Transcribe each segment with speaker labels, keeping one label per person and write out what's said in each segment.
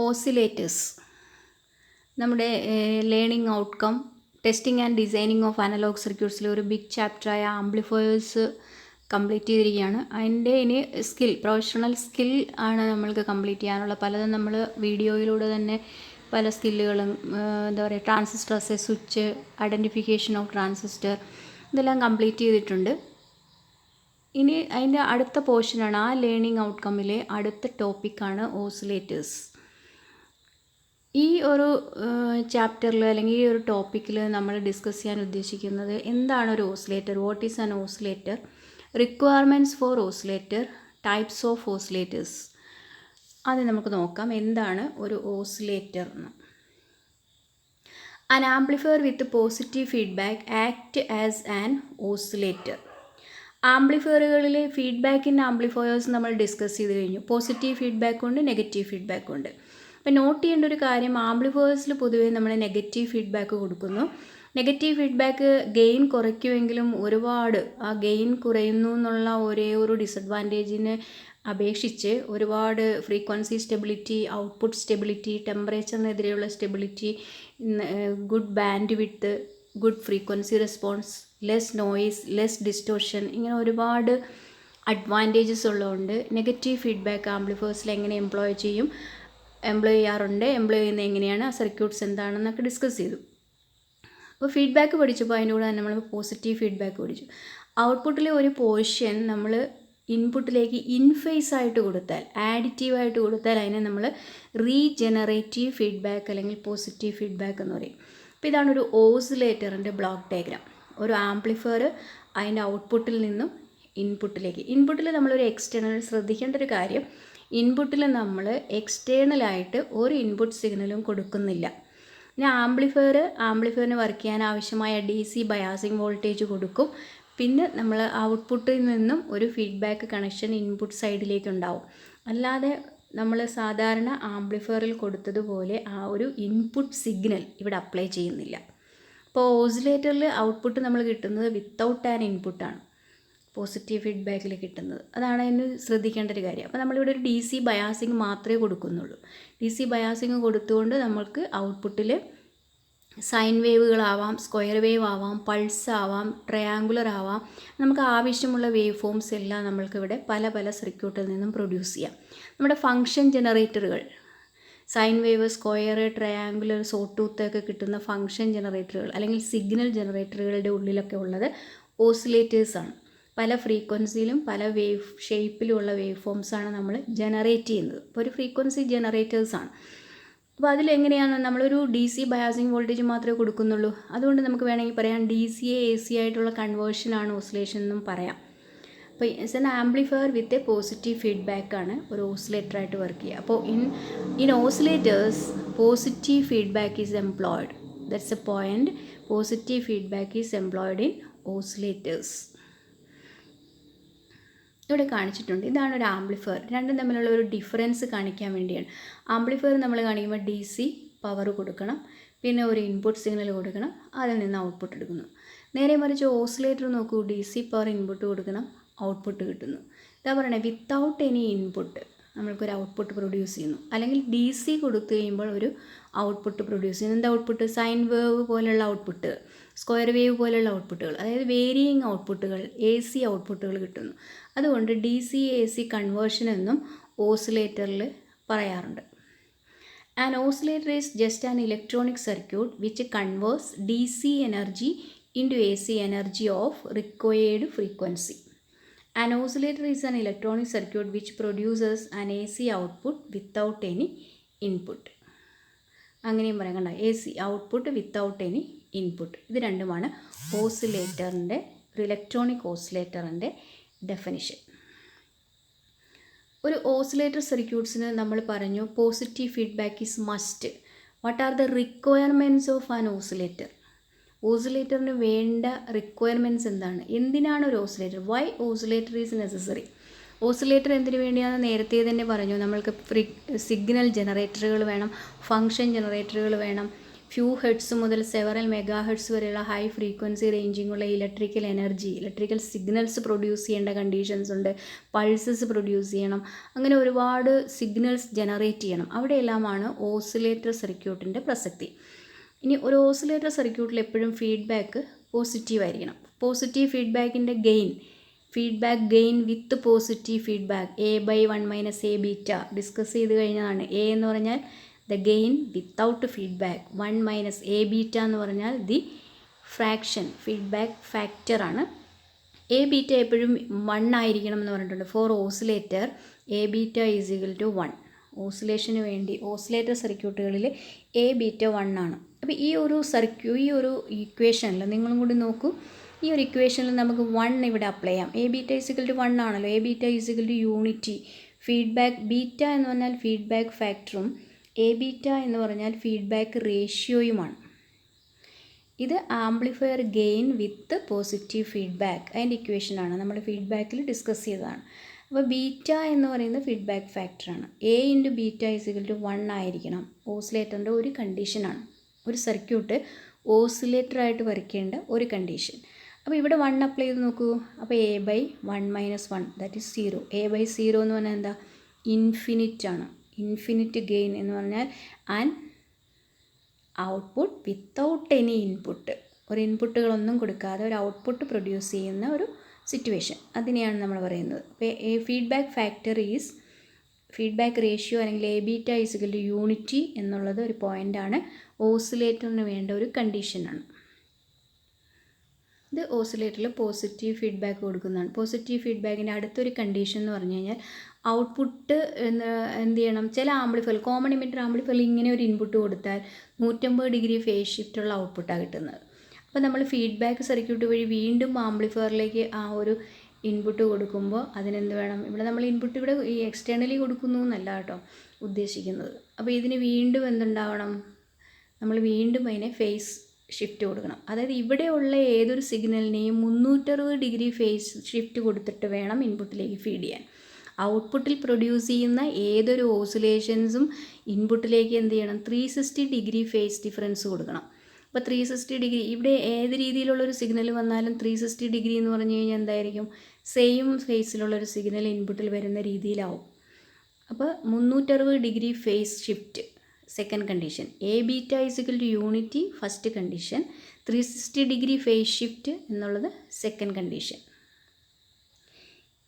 Speaker 1: Oscillators നമ്മുടെ learning outcome testing and designing of analog സർക്യൂട്ട്സിലെ ഒരു ബിഗ് ചാപ്റ്ററായ ആംപ്ലിഫയേഴ്സ് കംപ്ലീറ്റ് ചെയ്തിരിക്കുകയാണ്. അതിൻ്റെ ഇനി പ്രൊഫഷണൽ സ്കിൽ ആണ് നമ്മൾക്ക് കംപ്ലീറ്റ് ചെയ്യാനുള്ള. പലതും നമ്മൾ വീഡിയോയിലൂടെ തന്നെ പല സ്കില്ലുകളും എന്താ പറയുക, transistor as A switch, identification of transistor, ഇതെല്ലാം കംപ്ലീറ്റ് ചെയ്തിട്ടുണ്ട്. ഇനി അതിൻ്റെ അടുത്ത പോർഷനാണ്, ആ ലേണിംഗ് ഔട്ട്കമ്മിലെ അടുത്ത ടോപ്പിക്കാണ് ഓസിലേറ്റേഴ്സ്. ഈ ഒരു ചാപ്റ്ററിൽ അല്ലെങ്കിൽ ഈ ഒരു ടോപ്പിക്കിൽ നമ്മൾ ഡിസ്കസ് ചെയ്യാൻ ഉദ്ദേശിക്കുന്നത് എന്താണ് ഒരു oscillator, what is an oscillator, requirements four oscillator, types of oscillators. അത് നമുക്ക് നോക്കാം എന്താണ് ഒരു ഓസിലേറ്റർ എന്ന്. An amplifier with positive feedback act as an oscillator. ആംപ്ലിഫയറുകളിലെ ഫീഡ്ബാക്ക് ഇൻ ആംപ്ലിഫയേഴ്സ് നമ്മൾ ഡിസ്കസ് ചെയ്ത് കഴിഞ്ഞു. പോസിറ്റീവ് ഫീഡ്ബാക്ക് ഉണ്ട്, നെഗറ്റീവ് ഫീഡ്ബാക്ക് ഉണ്ട്. അപ്പോൾ നോട്ട് ചെയ്യേണ്ട ഒരു കാര്യം, ആംപ്ലിഫയേഴ്സിൽ പൊതുവേ നമ്മൾ നെഗറ്റീവ് ഫീഡ്ബാക്ക് കൊടുക്കുന്നു. നെഗറ്റീവ് ഫീഡ്ബാക്ക് ഗെയിൻ കുറയ്ക്കുമെങ്കിലും ഒരുപാട് ആ ഗെയിൻ കുറയുന്നു എന്നുള്ള ഒരേ ഒരു ഡിസഡ്വാൻറ്റേജിനെ അപേക്ഷിച്ച് ഒരുപാട് ഫ്രീക്വൻസി സ്റ്റെബിലിറ്റി, ഔട്ട്പുട്ട് സ്റ്റെബിലിറ്റി, ടെമ്പറേച്ചറിനെതിരെയുള്ള stability, good bandwidth, good frequency response, less noise, less distortion, ഇങ്ങനെ ഒരുപാട് അഡ്വാൻറ്റേജസ് ഉള്ളതുകൊണ്ട് നെഗറ്റീവ് ഫീഡ്ബാക്ക് ആംപ്ലിഫയേഴ്സിൽ എങ്ങനെ എംപ്ലോയ് ചെയ്യാറുണ്ട്, എംപ്ലോയ് ചെയ്യുന്നത് എങ്ങനെയാണ്, ആ സർക്യൂട്ട്സ് എന്താണെന്നൊക്കെ ഡിസ്കസ് ചെയ്തു. അപ്പോൾ ഫീഡ്ബാക്ക് പഠിച്ചപ്പോൾ അതിൻ്റെ കൂടെ നമ്മൾ പോസിറ്റീവ് ഫീഡ്ബാക്ക് പഠിച്ചു. ഔട്ട്പുട്ടിലെ ഒരു പോർഷൻ നമ്മൾ ഇൻപുട്ടിലേക്ക് ഇൻഫേസ് ആയിട്ട് കൊടുത്താൽ, ആഡിറ്റീവായിട്ട് കൊടുത്താൽ അതിനെ നമ്മൾ റീജനറേറ്റീവ് ഫീഡ്ബാക്ക് അല്ലെങ്കിൽ പോസിറ്റീവ് ഫീഡ്ബാക്ക് എന്ന് പറയും. അപ്പോൾ ഇതാണ് ഒരു ഓസിലേറ്ററിൻ്റെ ബ്ലോക്ക് ഡയഗ്രാം. ഒരു ആംപ്ലിഫയർ അതിൻ്റെ ഔട്ട്പുട്ടിൽ നിന്നും ഇൻപുട്ടിൽ നമ്മളൊരു എക്സ്റ്റേണൽ, ശ്രദ്ധിക്കേണ്ട ഒരു കാര്യം, ഇൻപുട്ടിൽ നമ്മൾ എക്സ്റ്റേണലായിട്ട് ഒരു ഇൻപുട്ട് സിഗ്നലും കൊടുക്കുന്നില്ല. പിന്നെ ആംപ്ലിഫയറിന് വർക്ക് ചെയ്യാൻ ആവശ്യമായ DC ബയാസിങ് വോൾട്ടേജ് കൊടുക്കും. പിന്നെ നമ്മൾ ഔട്ട്പുട്ടിൽ നിന്നും ഒരു ഫീഡ്ബാക്ക് കണക്ഷൻ ഇൻപുട്ട് സൈഡിലേക്ക് ഉണ്ടാവും. അല്ലാതെ നമ്മൾ സാധാരണ ആംപ്ലിഫയറിൽ കൊടുത്തതുപോലെ ആ ഒരു ഇൻപുട്ട് സിഗ്നൽ ഇവിടെ അപ്ലൈ ചെയ്യുന്നില്ല. അപ്പോൾ ഓസിലേറ്ററിൽ ഔട്ട്പുട്ട് നമ്മൾ കിട്ടുന്നത് വിത്തൗട്ട് ആൻ ഇൻപുട്ടാണ്, പോസിറ്റീവ് ഫീഡ്ബാക്കിൽ കിട്ടുന്നത്. അതാണ് അതിന് ശ്രദ്ധിക്കേണ്ട ഒരു കാര്യം. അപ്പോൾ നമ്മളിവിടെ ഒരു DC ബയാസിങ് മാത്രമേ കൊടുക്കുന്നുള്ളൂ. DC ബയാസിങ് കൊടുത്തുകൊണ്ട് നമ്മൾക്ക് ഔട്ട്പുട്ടിൽ സൈൻ വേവുകളാവാം, സ്ക്വയർ വേവ് ആവാം, പൾസ് ആവാം, ട്രയാങ്കുലർ ആവാം, നമുക്ക് ആവശ്യമുള്ള വേവ് ഫോംസ് എല്ലാം നമ്മൾക്കിവിടെ പല പല സർക്യൂട്ടിൽ നിന്നും പ്രൊഡ്യൂസ് ചെയ്യാം. നമ്മുടെ ഫങ്ഷൻ ജനറേറ്ററുകൾ, sine wave, square, triangular, sawtooth ഒക്കെ കിട്ടുന്ന ഫങ്ഷൻ ജനറേറ്ററുകൾ അല്ലെങ്കിൽ സിഗ്നൽ ജനറേറ്ററുകളുടെ ഉള്ളിലൊക്കെ ഉള്ളത് ഓസിലേറ്റേഴ്സാണ്. പല ഫ്രീക്വൻസിയിലും പല വേവ് ഷേപ്പിലുമുള്ള വേവ് ഫോംസാണ് നമ്മൾ ജനറേറ്റ് ചെയ്യുന്നത്. അപ്പോൾ ഒരു ഫ്രീക്വൻസി ജനറേറ്റേഴ്സാണ്. അപ്പോൾ അതിലെങ്ങനെയാണ്, നമ്മളൊരു DC ബയാസിങ് വോൾട്ടേജ് മാത്രമേ കൊടുക്കുന്നുള്ളൂ. അതുകൊണ്ട് നമുക്ക് വേണമെങ്കിൽ പറയാം DCയെ AC ആയിട്ടുള്ള കൺവേർഷനാണ് ഓസിലേഷൻ എന്നും പറയാം. അപ്പോൾ it's an amplifier with a positive ഫീഡ്ബാക്കാണ് ഒരു ഓസിലേറ്ററായിട്ട് വർക്ക് ചെയ്യുക. അപ്പോൾ in oscillators positive feedback is employed. That's a point. Positive feedback is employed in oscillators. ഇവിടെ കാണിച്ചിട്ടുണ്ട്. ഇതാണ് ഒരു ആംപ്ലിഫയർ. രണ്ടും തമ്മിലുള്ള ഒരു ഡിഫറൻസ് കാണിക്കാൻ വേണ്ടിയാണ്. ആംപ്ലിഫയർ നമ്മൾ കാണിക്കുമ്പോൾ DC പവർ കൊടുക്കണം, പിന്നെ ഒരു ഇൻപുട്ട് സിഗ്നൽ കൊടുക്കണം, അതിൽ നിന്ന് ഔട്ട്പുട്ട് എടുക്കുന്നു. നേരെ മറിച്ച് ഓസിലേറ്റർ നോക്കൂ, DC പവർ ഇൻപുട്ട് കൊടുക്കണം, ഔട്ട്പുട്ട് കിട്ടുന്നു. ഇതാ പറയണേ, വിത്തൗട്ട് എനി ഇൻപുട്ട് നമ്മൾക്കൊരു ഔട്ട്പുട്ട് പ്രൊഡ്യൂസ് ചെയ്യുന്നു. അല്ലെങ്കിൽ DC കൊടുത്തു കഴിയുമ്പോൾ ഒരു ഔട്ട്പുട്ട് പ്രൊഡ്യൂസ് ചെയ്യുന്നു. എന്താ ഔട്ട്പുട്ട്? സൈൻ വേവ് പോലെയുള്ള ഔട്ട്പുട്ട്, സ്ക്വയർ വേവ് പോലെയുള്ള ഔട്ട്പുട്ടുകൾ, അതായത് വേരിയിങ് ഔട്ട്പുട്ടുകൾ, AC ഔട്ട്പുട്ടുകൾ കിട്ടുന്നു. അതുകൊണ്ട് DC AC കൺവേർഷൻ എന്നും ഓസിലേറ്ററിൽ പറയാറുണ്ട്. An oscillator is just an electronic circuit which converts DC energy into AC energy of required frequency. An oscillator is an electronic circuit which produces an AC output without any input. അങ്ങനെയും പറയാം, കണ്ട, AC output without any input. ഇത് രണ്ടുമാണ് ഓസിലേറ്ററിൻ്റെ, electronic ഓസിലേറ്ററിൻ്റെ definition. ഒരു oscillator സർക്യൂട്ട്സിന് നമ്മൾ പറഞ്ഞു positive feedback is must. What are the requirements of an oscillator? ഓസിലേറ്ററിന് വേണ്ട റിക്വയർമെൻറ്റ്സ് എന്താണ്? എന്തിനാണ് ഒരു oscillator? Why oscillator is necessary? Oscillator എന്തിനു വേണ്ടിയാണെന്ന് നേരത്തെ തന്നെ പറഞ്ഞു. നമ്മൾക്ക് സിഗ്നൽ ജനറേറ്ററുകൾ വേണം, ഫങ്ഷൻ ജനറേറ്ററുകൾ വേണം, ഫ്യൂ ഹെർട്സ് മുതൽ സെവറൽ മെഗാ ഹെർട്സ് വരെയുള്ള ഹൈ ഫ്രീക്വൻസി റേഞ്ചിങ്ങുള്ള electrical energy, electrical signals produce ചെയ്യേണ്ട കണ്ടീഷൻസ് ഉണ്ട്. പൾസസ് പ്രൊഡ്യൂസ് ചെയ്യണം, അങ്ങനെ ഒരുപാട് സിഗ്നൽസ് ജനറേറ്റ് ചെയ്യണം. അവിടെയെല്ലാമാണ് ഓസിലേറ്റർ സർക്യൂട്ടിൻ്റെ പ്രസക്തി. ഇനി ഒരു ഓസിലേറ്റർ സർക്യൂട്ടിൽ എപ്പോഴും ഫീഡ്ബാക്ക് പോസിറ്റീവ് ആയിരിക്കണം. പോസിറ്റീവ് ഫീഡ്ബാക്കിൻ്റെ feedback gain with positive feedback A/1 - A beta discuss ചെയ്ത് കഴിഞ്ഞതാണ്. A എന്ന് പറഞ്ഞാൽ the gain without feedback, 1 - A beta എന്ന് പറഞ്ഞാൽ ദി ഫ്രാക്ഷൻ ഫീഡ്ബാക്ക് ഫാക്ടറാണ്. A ബീറ്റ എപ്പോഴും 1 ആയിരിക്കണം എന്ന് പറഞ്ഞിട്ടുണ്ട്. For oscillator A beta is equal to 1. ഓസിലേഷന് വേണ്ടി ഓസിലേറ്റർ സർക്യൂട്ടുകളിൽ A ബീറ്റ 1 ആണ്. അപ്പോൾ ഈ ഒരു ഇക്വേഷനിൽ നിങ്ങളും കൂടി നോക്കൂ. ഈ ഒരു ഇക്വേഷനിൽ നമുക്ക് 1 ഇവിടെ അപ്ലൈ ചെയ്യാം. A beta is equal to 1 ആണല്ലോ. A beta is equal to unity. Feedback beta എന്ന് പറഞ്ഞാൽ ഫീഡ്ബാക്ക് ഫാക്ടറും A ബീറ്റ എന്ന് പറഞ്ഞാൽ ഫീഡ്ബാക്ക് റേഷ്യോയുമാണ്. ഇത് amplifier gain with positive feedback അതിൻ്റെ ഇക്വേഷനാണ്, നമ്മൾ ഫീഡ്ബാക്കിൽ ഡിസ്കസ് ചെയ്തതാണ്. അപ്പോൾ ബീറ്റ എന്ന് പറയുന്നത് ഫീഡ്ബാക്ക് ഫാക്ടറാണ്. A into beta is equal to 1 ആയിരിക്കണം. ഓസിലേറ്ററിൻ്റെ ഒരു കണ്ടീഷനാണ്, ഒരു സർക്യൂട്ട് ഓസിലേറ്ററായിട്ട് വരയ്ക്കേണ്ട ഒരു കണ്ടീഷൻ. അപ്പോൾ ഇവിടെ 1 അപ്ലൈ ചെയ്ത് നോക്കൂ. അപ്പോൾ A/1 - 1 ദാറ്റ് ഈസ് 0. A/0 എന്ന് പറഞ്ഞാൽ എന്താ? ഇൻഫിനിറ്റ് ആണ്. ഇൻഫിനിറ്റ് ഗെയിൻ എന്ന് പറഞ്ഞാൽ and output without any input, ഒരു ഇൻപുട്ടുകളൊന്നും കൊടുക്കാതെ ഒരു ഔട്ട്പുട്ട് പ്രൊഡ്യൂസ് ചെയ്യുന്ന ഒരു സിറ്റുവേഷൻ, അതിനെയാണ് നമ്മൾ പറയുന്നത്. അപ്പോൾ feedback factor is feedback ratio അല്ലെങ്കിൽ A beta is equal to unity എന്നുള്ളത് ഒരു പോയിൻ്റാണ്, ഓസിലേറ്ററിന് വേണ്ട ഒരു കണ്ടീഷനാണ്. ഇത് ഓസിലേറ്ററിൽ പോസിറ്റീവ് ഫീഡ്ബാക്ക് കൊടുക്കുന്നതാണ്. പോസിറ്റീവ് ഫീഡ്ബാക്കിൻ്റെ അടുത്തൊരു കണ്ടീഷൻ എന്ന് പറഞ്ഞു കഴിഞ്ഞാൽ ഔട്ട്പുട്ട് എന്ത് ചെയ്യണം? ചില ആംപ്ലിഫയർ, കോമൺ എമിറ്റർ ആംപ്ലിഫയറിൽ ഇങ്ങനെ ഒരു ഇൻപുട്ട് കൊടുത്താൽ 180 ഡിഗ്രി ഫേസ് ഷിഫ്റ്റുള്ള ഔട്ട്പുട്ടാണ് കിട്ടുന്നത്. അപ്പോൾ നമ്മൾ ഫീഡ്ബാക്ക് സർക്യൂട്ട് വഴി വീണ്ടും ആംപ്ലിഫയറിലേക്ക് ആ ഒരു ഇൻപുട്ട് കൊടുക്കുമ്പോൾ അതിനെന്ത് വേണം? ഇവിടെ നമ്മൾ ഇൻപുട്ട് ഇവിടെ ഈ എക്സ്റ്റേണലി കൊടുക്കുന്നു എന്നല്ല കേട്ടോ ഉദ്ദേശിക്കുന്നത്. അപ്പോൾ ഇതിന് വീണ്ടും എന്തുണ്ടാവണം? നമ്മൾ വീണ്ടും അതിനെ ഫേസ് ഷിഫ്റ്റ് കൊടുക്കണം. അതായത് ഇവിടെയുള്ള ഏതൊരു സിഗ്നലിനെയും 360 ഡിഗ്രി ഫേസ് ഷിഫ്റ്റ് കൊടുത്തിട്ട് വേണം ഇൻപുട്ടിലേക്ക് ഫീഡ് ചെയ്യാൻ. ഔട്ട്പുട്ടിൽ പ്രൊഡ്യൂസ് ചെയ്യുന്ന ഏതൊരു ഓസിലേഷൻസും ഇൻപുട്ടിലേക്ക് എന്ത് ചെയ്യണം? 360 ഡിഗ്രി ഫേസ് ഡിഫറൻസ് കൊടുക്കണം. അപ്പോൾ 360 ഡിഗ്രി ഇവിടെ ഏത് രീതിയിലുള്ളൊരു സിഗ്നൽ വന്നാലും 360 ഡിഗ്രി എന്ന് പറഞ്ഞു കഴിഞ്ഞാൽ എന്തായിരിക്കും? സെയിം ഫേസിലുള്ളൊരു സിഗ്നൽ ഇൻപുട്ടിൽ വരുന്ന രീതിയിലാവും. അപ്പോൾ 360 degree phase shift second condition. A beta is equal to unity first condition. 360 degree phase shift എന്നുള്ളത് സെക്കൻഡ് കണ്ടീഷൻ.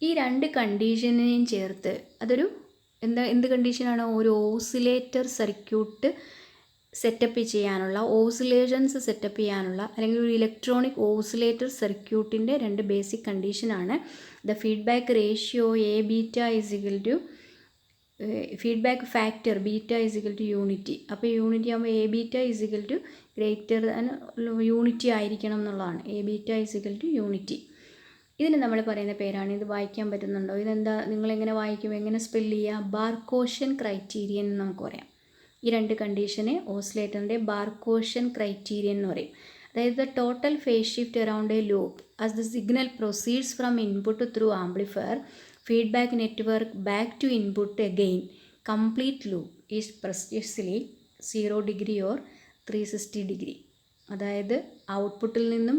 Speaker 1: ഈ രണ്ട് കണ്ടീഷനെയും ചേർത്ത് അതൊരു എന്ത് കണ്ടീഷനാണ്? ഒരു ഓസിലേറ്റർ സർക്യൂട്ട് സെറ്റപ്പ് ചെയ്യാനുള്ള, ഓസിലേഷൻസ് സെറ്റപ്പ് ചെയ്യാനുള്ള, അല്ലെങ്കിൽ ഒരു ഇലക്ട്രോണിക് ഓസിലേറ്റർ സർക്യൂട്ടിൻ്റെ രണ്ട് ബേസിക് കണ്ടീഷനാണ്. The feedback ratio A beta is equal to feedback factor beta is equal to unity. അപ്പോൾ യൂണിറ്റി ആകുമ്പോൾ A beta is equal two greater than unity ആയിരിക്കണം എന്നുള്ളതാണ്. A beta is equal to unity. ഇതിന് നമ്മൾ പറയുന്ന പേരാണ്, ഇത് വായിക്കാൻ പറ്റുന്നുണ്ടോ? ഇതെന്താ? നിങ്ങളെങ്ങനെ വായിക്കും? എങ്ങനെ സ്പെല്ല് ചെയ്യുക? ബാർകോഷൻ ക്രൈറ്റീരിയൻ എന്ന് നമുക്ക് പറയാം. ഈ രണ്ട് കണ്ടീഷനെ ഓസിലേറ്ററിൻ്റെ ബാർകോഷൻ ക്രൈറ്റീരിയൻ എന്ന് പറയും. അതായത് the total phase shift around A loop as the signal proceeds from input through amplifier feedback network back to input again, complete loop is precisely 0 degree or 360 degree. അതായത് ഔട്ട്പുട്ടിൽ നിന്നും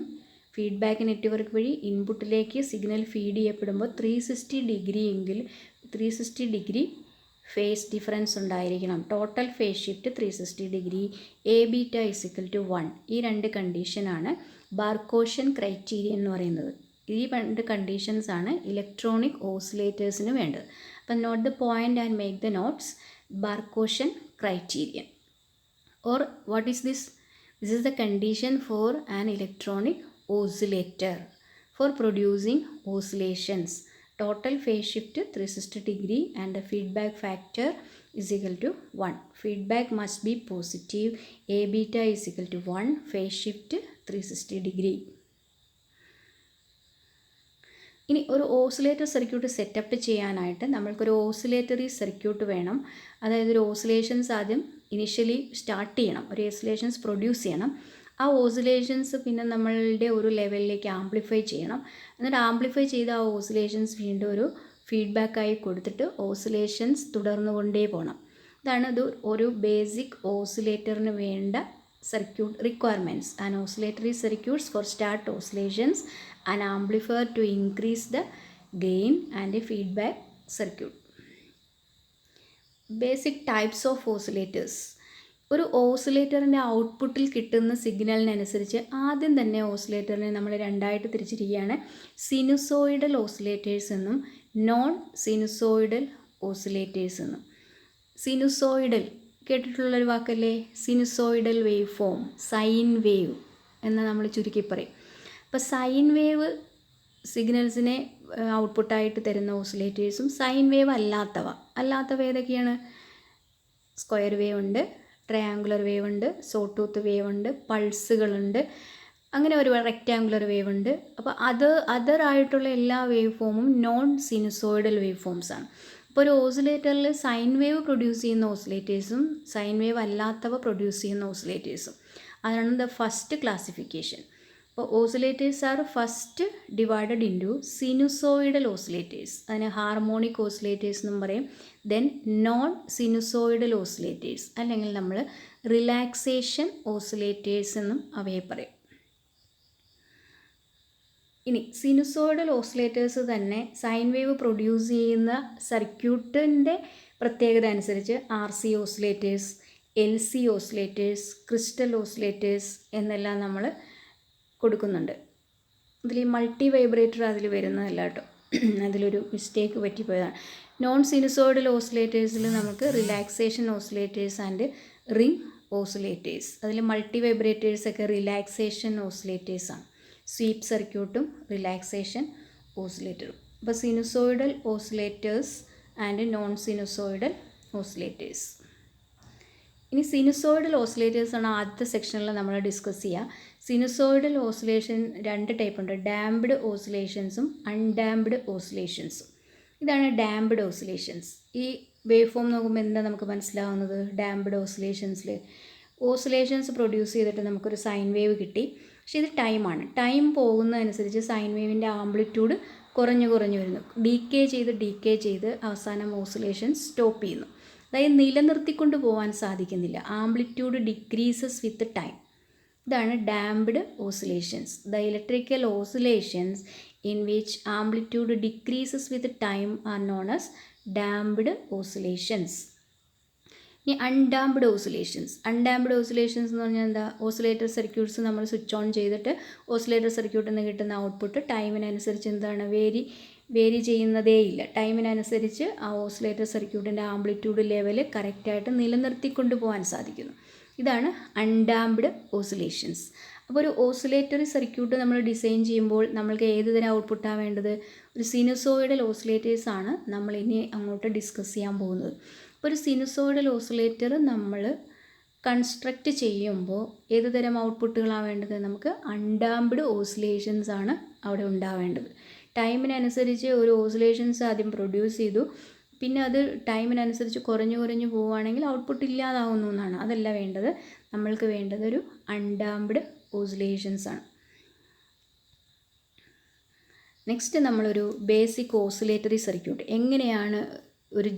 Speaker 1: ഫീഡ്ബാക്ക് നെറ്റ്വർക്ക് വഴി ഇൻപുട്ടിലേക്ക് signal feed ചെയ്യപ്പെടുമ്പോൾ 360 degree എങ്കിൽ 360 degree phase difference ഉണ്ടായിരിക്കണം. Total phase shift 360 degree. A beta is equal to 1. ഈ രണ്ട് കണ്ടീഷനാണ് ബാർകോഷൻ ക്രൈറ്റീരിയൻ എന്ന് പറയുന്നത്. ഈ രണ്ട് കണ്ടീഷൻസാണ് ഇലക്ട്രോണിക് ഓസിലേറ്റേഴ്സിന് വേണ്ടത്. അപ്പം note the point and make the notes. Barkhausen criterion or what is this? This is the condition for an electronic oscillator for producing oscillations. Total phase shift 360 degree and the feedback factor is equal to 1. Feedback must be positive. A beta is equal to 1. Phase shift 360 degree. ഇനി ഒരു oscillator circuit setup ചെയ്യാനായിട്ട് നമ്മൾക്കൊരു oscillatory circuit വേണം. അതായത് ഒരു oscillations ആദ്യം initially start ചെയ്യണം, ഒരു ഓസിലേഷൻസ് പ്രൊഡ്യൂസ് ചെയ്യണം. ആ ഓസിലേഷൻസ് പിന്നെ നമ്മളുടെ ഒരു ലെവലിലേക്ക് ആംപ്ലിഫൈ ചെയ്യണം. എന്നിട്ട് ആംപ്ലിഫൈ ചെയ്ത ആ ഓസിലേഷൻസ് വീണ്ടും ഒരു ഫീഡ്ബാക്കായി കൊടുത്തിട്ട് ഓസിലേഷൻസ് തുടർന്നു കൊണ്ടേ പോകണം. ഇതാണ് ഒരു ബേസിക് ഓസിലേറ്ററിന് വേണ്ട circuit requirements. An oscillatory circuits for start oscillations, an amplifier to increase the gain, and a feedback circuit. Basic types of oscillators. ഒരു ഓസിലേറ്ററിൻ്റെ ഔട്ട്പുട്ടിൽ കിട്ടുന്ന സിഗ്നലിനനുസരിച്ച് ആദ്യം തന്നെ ഓസിലേറ്ററിനെ നമ്മൾ രണ്ടായിട്ട് തിരിച്ചിരിക്കുകയാണ്. സിനുസോയിഡൽ ഓസിലേറ്റേഴ്സ് എന്നും നോൺ സിനുസോയിഡൽ ഓസിലേറ്റേഴ്സ് എന്നും. സിനുസോയിഡൽ കേട്ടിട്ടുള്ളൊരു വാക്കല്ലേ, sinusoidal waveform, sine wave എന്ന് നമ്മൾ ചുരുക്കി പറയും. അപ്പോൾ സൈൻ വേവ് സിഗ്നൽസിനെ ഔട്ട്പുട്ടായിട്ട് തരുന്ന ഓസിലേറ്റേഴ്സും സൈൻ വേവ് അല്ലാത്തവ ഏതൊക്കെയാണ്? സ്ക്വയർ വേവ് ഉണ്ട്, ട്രയാങ്കുലർ വേവ് ഉണ്ട്, സോട്ടൂത്ത് വേവ് ഉണ്ട്, പൾസുകളുണ്ട്, അങ്ങനെ ഒരു റെക്റ്റാങ്കുലർ വേവ് ഉണ്ട്. അപ്പോൾ അതറായിട്ടുള്ള എല്ലാ വേവ് ഫോമും നോൺ സിനുസോയിഡൽ വേവ് ഫോംസ് ആണ്. അപ്പോൾ ഒരു ഓസിലേറ്ററിൽ സൈൻ വേവ് പ്രൊഡ്യൂസ് ചെയ്യുന്ന ഓസിലേറ്റേഴ്സും സൈൻ വേവ് അല്ലാത്തവ പ്രൊഡ്യൂസ് ചെയ്യുന്ന ഓസിലേറ്റേഴ്സും, അതാണ് ദ ഫസ്റ്റ് ക്ലാസിഫിക്കേഷൻ. അപ്പോൾ oscillators are first divided into sinusoidal oscillators, അതിന് ഹാർമോണിക് ഓസിലേറ്റേഴ്സ് എന്നും പറയും. ദെൻ നോൺ സിനുസോയിഡൽ ഓസിലേറ്റേഴ്സ്, അല്ലെങ്കിൽ നമ്മൾ റിലാക്സേഷൻ ഓസിലേറ്റേഴ്സ് എന്നും അവയെ പറയും. ഇനി സിനുസോയിഡൽ ഓസിലേറ്റേഴ്സ് തന്നെ സൈൻ വേവ് പ്രൊഡ്യൂസ് ചെയ്യുന്ന സർക്യൂട്ടിൻ്റെ പ്രത്യേകത അനുസരിച്ച് RC oscillators, LC oscillators, crystal oscillators എന്നെല്ലാം നമ്മൾ കൊടുക്കുന്നുണ്ട്. ഇതിൽ ഈ മൾട്ടി വൈബ്രേറ്റർ അതിൽ വരുന്നതല്ല കേട്ടോ, അതിലൊരു മിസ്റ്റേക്ക് പറ്റിപ്പോയതാണ്. നോൺ സിനുസോയിഡൽ ഓസിലേറ്റേഴ്സിൽ നമുക്ക് relaxation oscillators and ring oscillators, അതിൽ മൾട്ടി വൈബ്രേറ്റേഴ്സൊക്കെ റിലാക്സേഷൻ ഓസിലേറ്റേഴ്സാണ്. സ്വീപ്പ് സർക്യൂട്ടും റിലാക്സേഷൻ ഓസിലേറ്ററും. അപ്പോൾ sinusoidal oscillators and non sinusoidal oscillators. ഇനി സിനുസോയിഡൽ ഓസിലേറ്റേഴ്സ് ആണ് ആദ്യത്തെ സെക്ഷനിൽ നമ്മൾ ഡിസ്കസ് ചെയ്യുക. സിനുസോയിഡൽ ഓസിലേഷൻ രണ്ട് ടൈപ്പ് ഉണ്ട്, ഡാംപ്ഡ് ഓസിലേഷൻസും അൺഡാംപ്ഡ് ഓസിലേഷൻസും. ഇതാണ് ഡാംപ്ഡ് ഓസിലേഷൻസ്. ഈ വേവ് ഫോം നോക്കുമ്പോൾ എന്താ നമുക്ക് മനസ്സിലാവുന്നത്? ഡാംപ്ഡ് ഓസിലേഷൻസ് പ്രൊഡ്യൂസ് ചെയ്തിട്ട് നമുക്കൊരു സൈൻ വേവ് കിട്ടി. പക്ഷേ ഇത് ടൈമാണ്. ടൈം പോകുന്നതനുസരിച്ച് സൈൻ വേവിൻ്റെ ആംപ്ലിറ്റ്യൂഡ് കുറഞ്ഞു വരുന്നു. ഡീക്കേ ചെയ്ത് അവസാനം ഓസിലേഷൻ സ്റ്റോപ്പ് ചെയ്യുന്നു. അതായത് നിലനിർത്തിക്കൊണ്ട് പോകാൻ സാധിക്കുന്നില്ല. Amplitude decreases with time. ഇതാണ് damped oscillations. The electrical oscillations in which amplitude decreases with time are known as damped oscillations. ഇനി അൺഡാംപ്ഡ് ഓസിലേഷൻസ് എന്ന് പറഞ്ഞാൽ എന്താ? ഓസിലേറ്റർ സർക്യൂട്ട്സ് നമ്മൾ സ്വിച്ച് ഓൺ ചെയ്തിട്ട് ഓസിലേറ്റർ സർക്യൂട്ടിൽ നിന്ന് കിട്ടുന്ന ഔട്ട്പുട്ട് ടൈമിനനുസരിച്ച് എന്താണ് വേരി ചെയ്യുന്നതേയില്ല. ടൈമിനനുസരിച്ച് ആ ഓസിലേറ്റർ സർക്യൂട്ടിൻ്റെ ആംപ്ലിറ്റ്യൂഡ് ലെവൽ കറക്റ്റായിട്ട് നിലനിർത്തിക്കൊണ്ട് പോകാൻ സാധിക്കുന്നു. ഇതാണ് അൺഡാംപ്ഡ് ഓസിലേഷൻസ്. അപ്പോൾ ഒരു ഓസിലേറ്ററി സർക്യൂട്ട് നമ്മൾ ഡിസൈൻ ചെയ്യുമ്പോൾ നമ്മൾക്ക് ഏത് തരം ഔട്ട്പുട്ടാണ് വേണ്ടത്? ഒരു സിനുസോയിഡൽ ഓസിലേറ്റേഴ്സാണ് നമ്മൾ ഇനി അങ്ങോട്ട് ഡിസ്കസ് ചെയ്യാൻ പോകുന്നത്. അപ്പോൾ ഒരു സിനുസോയിഡൽ ഓസിലേറ്റർ നമ്മൾ കൺസ്ട്രക്റ്റ് ചെയ്യുമ്പോൾ ഏത് തരം ഔട്ട്പുട്ടുകളാണ് വേണ്ടത്? നമുക്ക് അൺഡാംപ്ഡ് ഓസിലേഷൻസ് ആണ് അവിടെ ഉണ്ടാവേണ്ടത്. ടൈമിനനുസരിച്ച് ഒരു ഓസിലേഷൻസ് ആദ്യം പ്രൊഡ്യൂസ് ചെയ്തു, പിന്നെ അത് ടൈമിനനുസരിച്ച് കുറഞ്ഞു പോവുകയാണെങ്കിൽ ഔട്ട്പുട്ട് ഇല്ലാതാവുന്നു എന്നാണ്. അതല്ല വേണ്ടത്. നമ്മൾക്ക് വേണ്ടത് ഒരു അൺഡാംപ്ഡ് ഓസിലേഷൻസ് ആണ്. നെക്സ്റ്റ് നമ്മളൊരു ബേസിക് ഓസിലേറ്ററി സർക്യൂട്ട് എങ്ങനെയാണ് ഒരു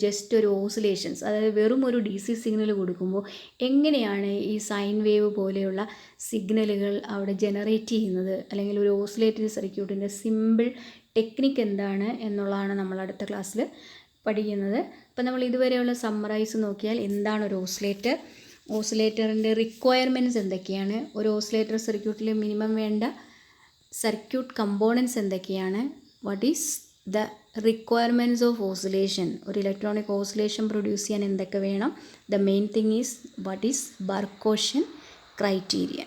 Speaker 1: ഓസിലേഷൻസ്, അതായത് വെറും ഒരു DC സിഗ്നൽ കൊടുക്കുമ്പോൾ എങ്ങനെയാണ് ഈ സൈൻ വേവ് പോലെയുള്ള സിഗ്നലുകൾ അവിടെ ജനറേറ്റ് ചെയ്യുന്നത്, അല്ലെങ്കിൽ ഒരു ഓസിലേറ്ററി സർക്യൂട്ടിൻ്റെ സിമ്പിൾ ടെക്നിക്ക് എന്താണ് എന്നുള്ളതാണ് നമ്മൾ അടുത്ത ക്ലാസ്സിൽ പഠിക്കുന്നത്. അപ്പോൾ നമ്മൾ ഇതുവരെയുള്ള സമ്മറൈസ് നോക്കിയാൽ എന്താണ് ഒരു ഓസിലേറ്ററിൻ്റെ റിക്വയർമെൻറ്റ്സ് എന്തൊക്കെയാണ്, ഒരു ഓസിലേറ്റർ സർക്യൂട്ടിൽ മിനിമം വേണ്ട സർക്യൂട്ട് കമ്പോണൻറ്റ്സ് എന്തൊക്കെയാണ്, what is the requirements of oscillation, ഒരു ഇലക്ട്രോണിക് ഓസിലേഷൻ പ്രൊഡ്യൂസ് ചെയ്യാൻ എന്തൊക്കെ വേണം, the main thing is what is Barkhausen criteria.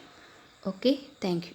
Speaker 1: Okay, thank U.